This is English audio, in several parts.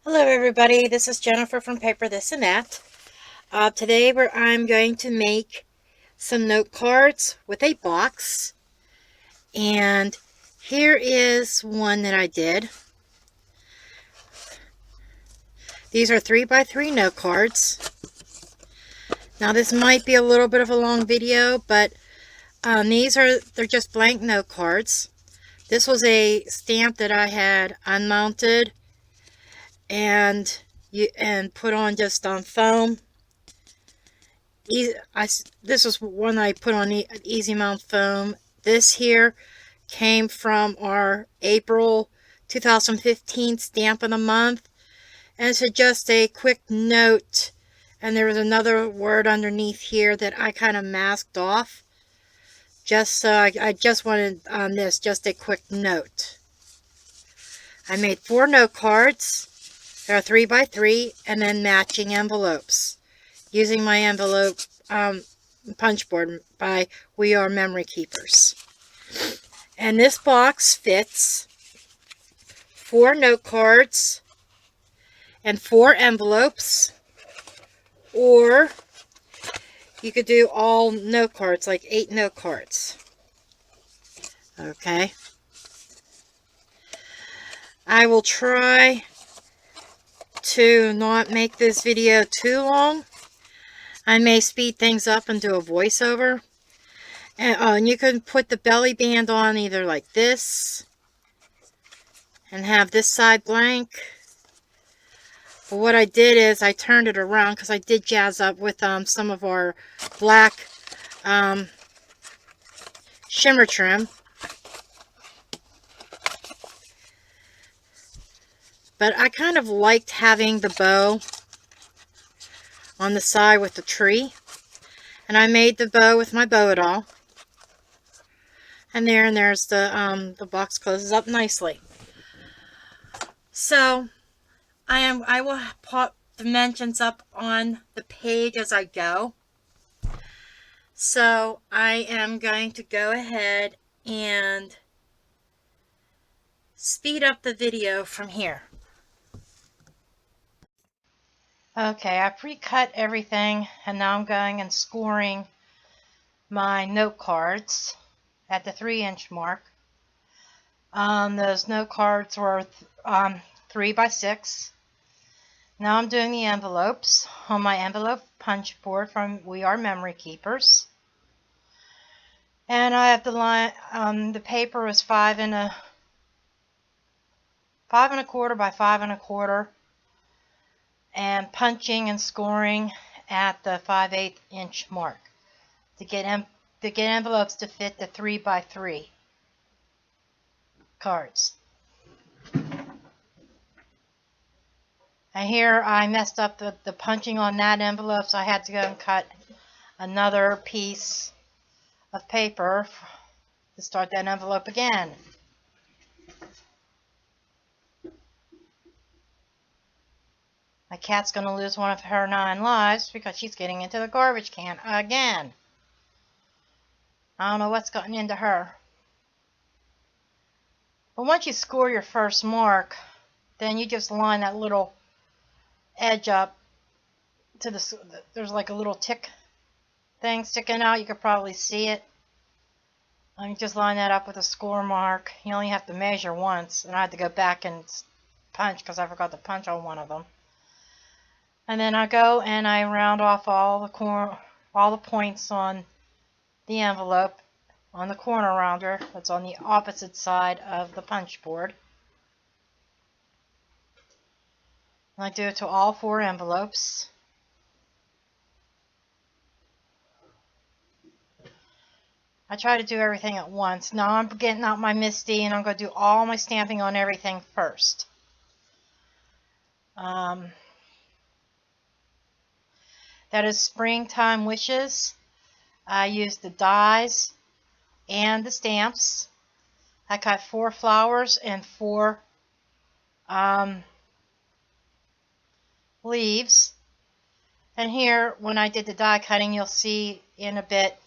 Hello everybody, this is Jennifer from Paper This and That. Today I'm going to make some note cards with a box, and here is one that I did. These are 3x3 note cards. Now this might be a little bit of a long video, but they're just blank note cards. This was a stamp that I had unmounted and put on just on foam. This was one I put on Easy Mount foam. This here came from our April 2015 stamp of the month, and it's just a quick note, and there was another word underneath here that I kind of masked off, just so I just wanted on this just a quick note. I made 4 note cards. They are 3x3, and then matching envelopes using my envelope punch board by We Are Memory Keepers. And this box fits 4 note cards and 4 envelopes, or you could do all note cards, like 8 note cards. Okay. I will try to not make this video too long. I may speed things up and do a voiceover. And you can put the belly band on either like this and have this side blank. But what I did is I turned it around because I did jazz up with some of our black shimmer trim. But I kind of liked having the bow on the side with the tree. And I made the bow with my Bow-It-All. And there's the box closes up nicely. So I will put dimensions up on the page as I go. So I am going to go ahead and speed up the video from here. Okay, I pre-cut everything, and now I'm going and scoring my note cards at the 3-inch mark. Those note cards were 3x6. Now I'm doing the envelopes on my envelope punch board from We Are Memory Keepers. And I have the line, the paper is 5 1/4 by 5 1/4, and punching and scoring at the 5/8 inch mark to get envelopes to fit the 3x3 cards. And here I messed up the punching on that envelope, so I had to go and cut another piece of paper to start that envelope again. My cat's going to lose one of her 9 lives because she's getting into the garbage can again. I don't know what's gotten into her. But once you score your first mark, then you just line that little edge up to there's like a little tick thing sticking out. You could probably see it. You just line that up with a score mark. You only have to measure once, and I had to go back and punch because I forgot to punch on one of them. And then I go and I round off all the points on the envelope on the corner rounder that's on the opposite side of the punch board. And I do it to all 4 envelopes. I try to do everything at once. Now I'm getting out my MISTI, and I'm going to do all my stamping on everything first. That is Springtime Wishes. I used the dies and the stamps. I cut 4 flowers and 4 leaves. And here, when I did the die cutting, you'll see in a bit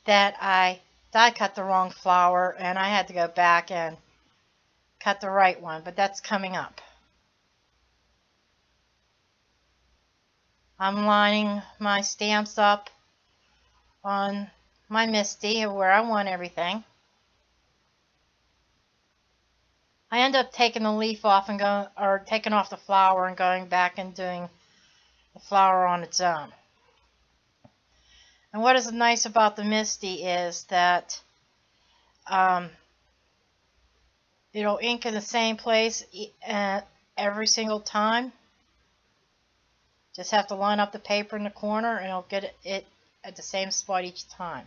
that I die cut the wrong flower, and I had to go back and cut the right one, but that's coming up. I'm lining my stamps up on my MISTI where I want everything. I end up taking the leaf off and going, or taking off the flower and going back and doing the flower on its own. And what is nice about the MISTI is that it'll ink in the same place every single time. Just have to line up the paper in the corner and it'll get it at the same spot each time.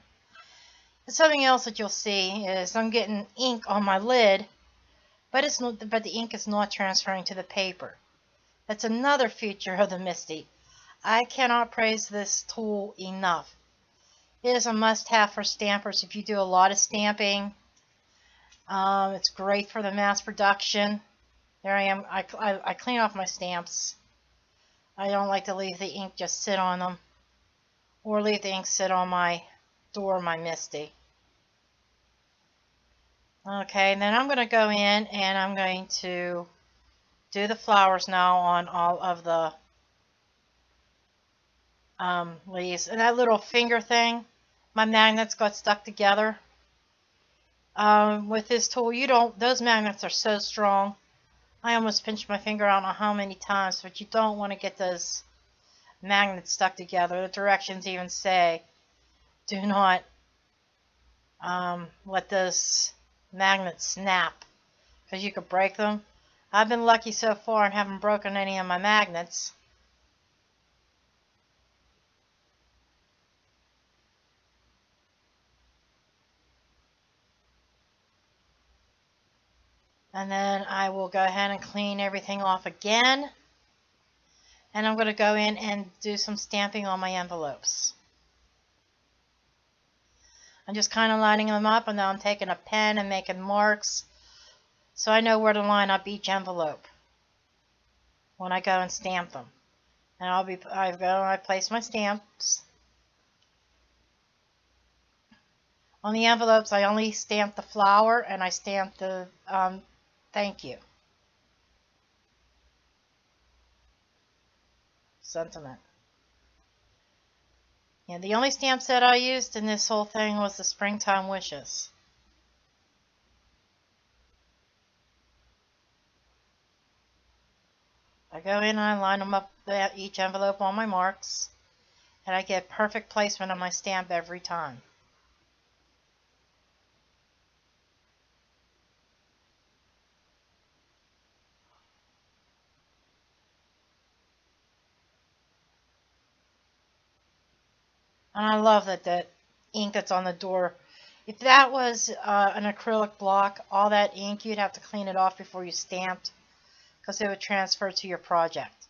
And something else that you'll see is I'm getting ink on my lid, but the ink is not transferring to the paper. That's another feature of the MISTI. I cannot praise this tool enough. It is a must-have for stampers if you do a lot of stamping. It's great for the mass production. There I am. I clean off my stamps. I don't like to leave the ink just sit on them, or leave the ink sit on my door, my MISTI. Okay, and then I'm going to go in and I'm going to do the flowers now on all of the leaves. And that little finger thing, my magnets got stuck together. With this tool, those magnets are so strong. I almost pinched my finger, I don't know how many times, but you don't want to get those magnets stuck together. The directions even say, do not let those magnets snap, because you could break them. I've been lucky so far and haven't broken any of my magnets. And then I will go ahead and clean everything off again. And I'm going to go in and do some stamping on my envelopes. I'm just kind of lining them up, and then I'm taking a pen and making marks so I know where to line up each envelope when I go and stamp them. And I place my stamps. On the envelopes, I only stamp the flower and I stamp the thank you sentiment. Yeah, the only stamp set I used in this whole thing was the Springtime Wishes. I go in and I line them up, each envelope on my marks, and I get perfect placement of my stamp every time. And I love that ink that's on the door. If that was an acrylic block, all that ink, you'd have to clean it off before you stamped, because it would transfer to your project.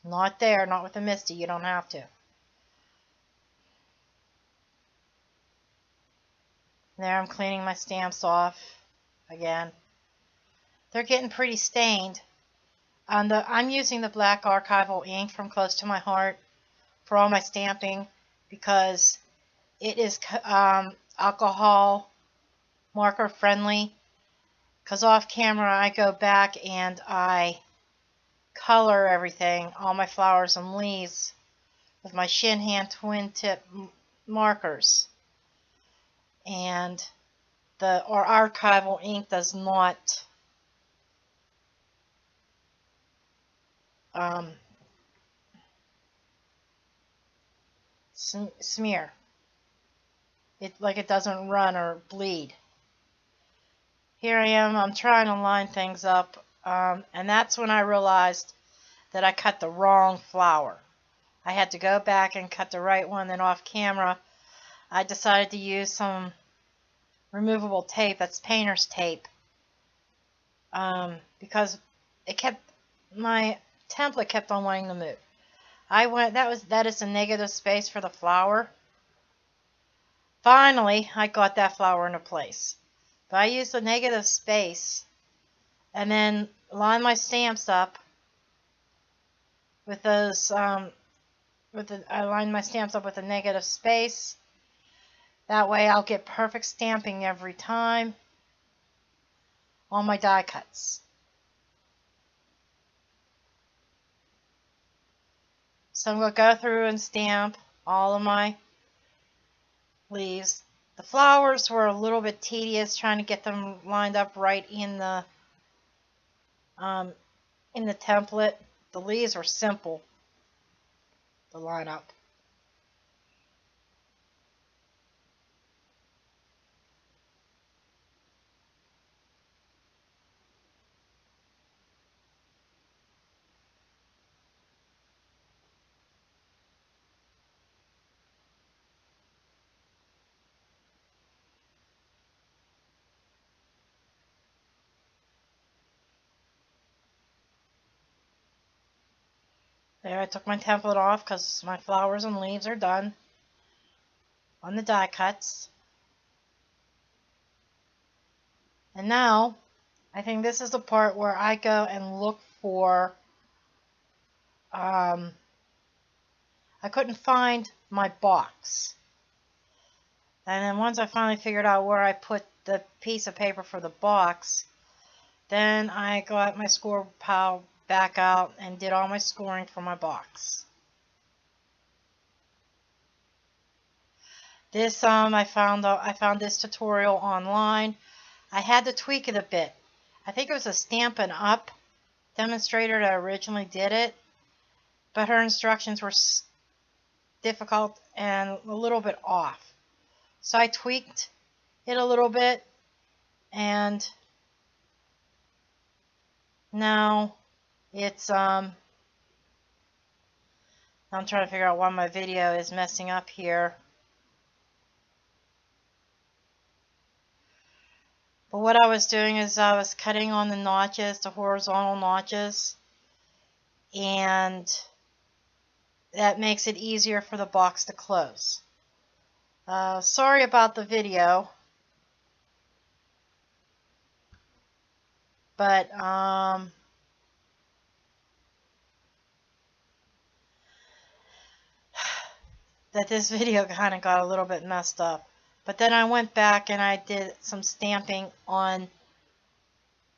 Not there, not with the MISTI, you don't have to. There, I'm cleaning my stamps off again. They're getting pretty stained. I'm using the black archival ink from Close to My Heart for all my stamping because it is alcohol marker friendly. Because off camera I go back and I color everything, all my flowers and leaves, with my Shin-Hand twin tip markers. And our archival ink does not smear. It doesn't run or bleed. Here I am, I'm trying to line things up, and that's when I realized that I cut the wrong flower. I had to go back and cut the right one. Then off camera I decided to use some removable tape, that's painter's tape, because my template kept on wanting to move. That is a negative space for the flower. Finally I got that flower into place. But I used the negative space and then line my stamps up with those I line my stamps up with a negative space. That way I'll get perfect stamping every time on my die cuts. So I'm going to go through and stamp all of my leaves. The flowers were a little bit tedious trying to get them lined up right um, in the template. The leaves were simple to line up. There, I took my template off because my flowers and leaves are done on the die cuts. And now, I think this is the part where I go and look for, I couldn't find my box. And then once I finally figured out where I put the piece of paper for the box, then I got my score pile back out and did all my scoring for my box. This I found this tutorial online. I had to tweak it a bit. I think it was a Stampin' Up! Demonstrator that originally did it, but her instructions were difficult and a little bit off. So I tweaked it a little bit, and now it's I'm trying to figure out why my video is messing up here. But what I was doing is I was cutting on the notches, the horizontal notches, and that makes it easier for the box to close. Sorry about the video, but that this video kind of got a little bit messed up. But then I went back and I did some stamping on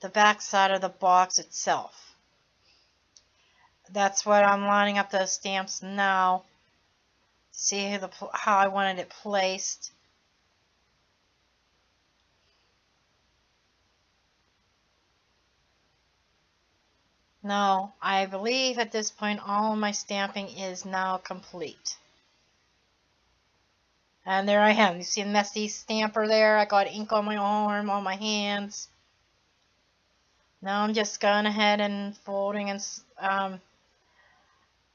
the back side of the box itself. That's what I'm lining up those stamps now. See how I wanted it placed. Now, I believe at this point all of my stamping is now complete. And there I am. You see a messy stamper there? I got ink on my arm, on my hands. Now I'm just going ahead and folding and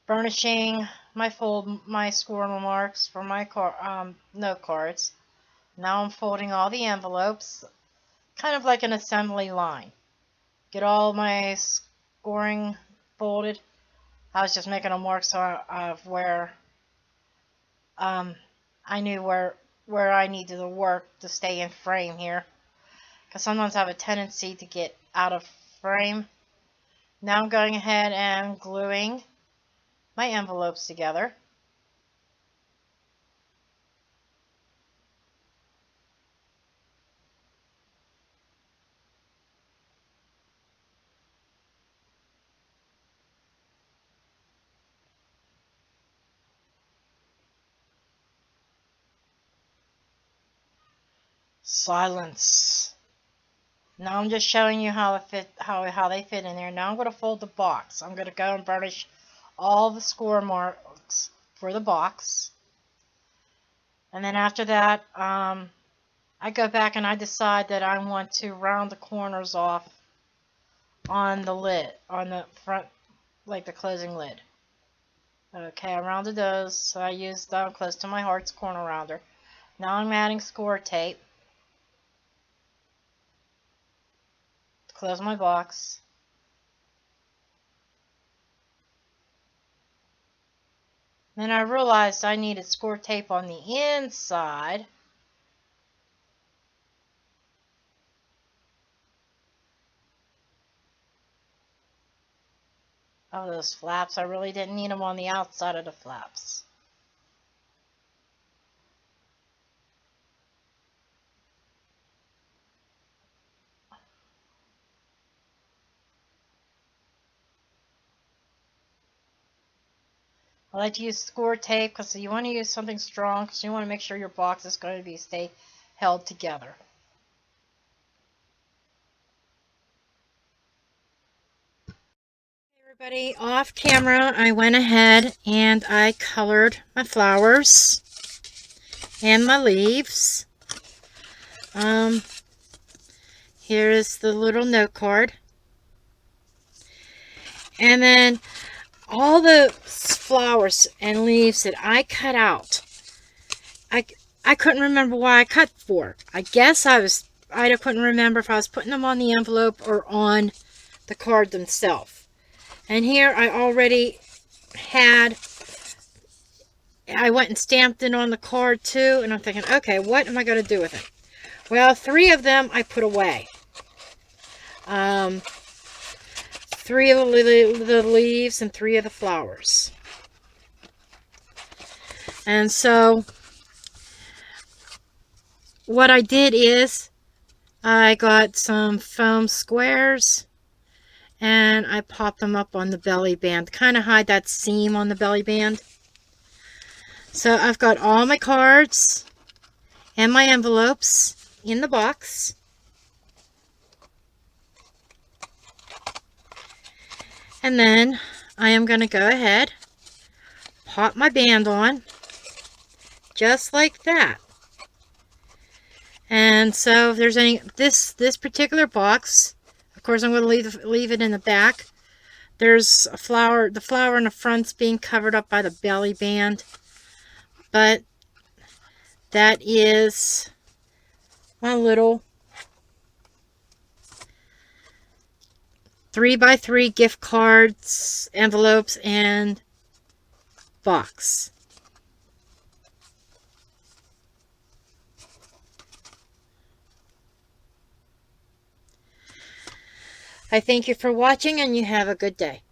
burnishing my score marks for my note cards. Now I'm folding all the envelopes, kind of like an assembly line. Get all my scoring folded. I was just making a mark of where I knew where I needed to work to stay in frame here, because sometimes I have a tendency to get out of frame. Now I'm going ahead and gluing my envelopes together. Silence. Now I'm just showing you how they fit in there. Now I'm going to fold the box. I'm going to go and burnish all the score marks for the box. And then after that, I go back and I decide that I want to round the corners off on the lid, on the front, like the closing lid. Okay, I rounded those, so I used close to my heart's corner rounder. Now I'm adding score tape to close my box. Then I realized I needed score tape on the inside. Oh, those flaps. I really didn't need them on the outside of the flaps. I like to use score tape because you want to use something strong because you want to make sure your box is going to stay held together. Everybody, off camera, I went ahead and I colored my flowers and my leaves. Here is the little note card. And then all the flowers and leaves that I cut out, I couldn't remember why I cut for. I guess I couldn't remember if I was putting them on the envelope or on the card themselves. And here I already had, I went and stamped it on the card too, and I'm thinking, okay, what am I going to do with it? Well, 3 of them I put away. 3 of the leaves and 3 of the flowers. And so what I did is I got some foam squares and I popped them up on the belly band to kind of hide that seam on the belly band. So I've got all my cards and my envelopes in the box. And then I am going to go ahead, pop my band on, just like that. And so if there's any, this particular box, of course I'm going to leave it in the back. There's a flower, the flower in the front's being covered up by the belly band. But that is my little 3x3 gift cards, envelopes, and box. I thank you for watching and you have a good day.